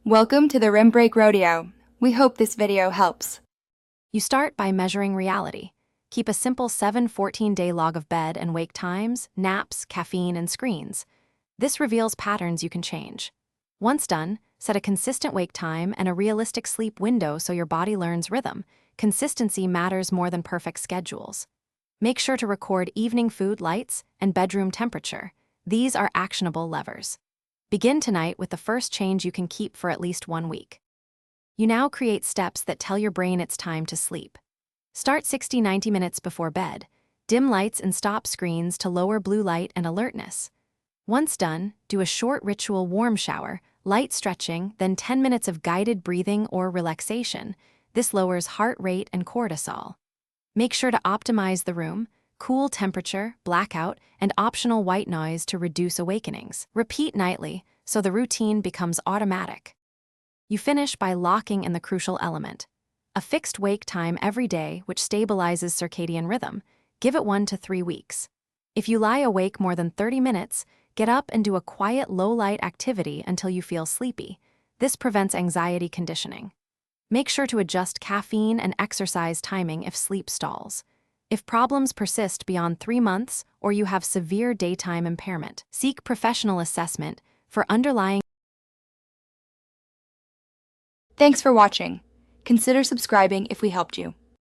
Welcome to the Rim Break Rodeo. We hope this video helps. You start by measuring reality. Keep a simple 7-14-day log of bed and wake times, naps, caffeine, and screens. This reveals patterns you can change. Once done, set a consistent wake time and a realistic sleep window so your body learns rhythm. Consistency matters more than perfect schedules. Make sure to record evening food lights and bedroom temperature. These are actionable levers. Begin tonight with the first change you can keep for at least 1 week. You now create steps that tell your brain it's time to sleep. Start 60-90 minutes before bed. Dim lights and stop screens to lower blue light and alertness. Once done, do a short ritual warm shower, light stretching, then 10 minutes of guided breathing or relaxation. This lowers heart rate and cortisol. Make sure to optimize the room, cool temperature, blackout, and optional white noise to reduce awakenings. Repeat nightly so the routine becomes automatic. You finish by locking in the crucial element: a fixed wake time every day which stabilizes circadian rhythm. Give it 1 to 3 weeks. If you lie awake more than 30 minutes, get up and do a quiet low-light activity until you feel sleepy. This prevents anxiety conditioning. Make sure to adjust caffeine and exercise timing if sleep stalls. If problems persist beyond 3 months or you have severe daytime impairment, seek professional assessment for underlying. Thanks for watching. Consider subscribing if we helped you.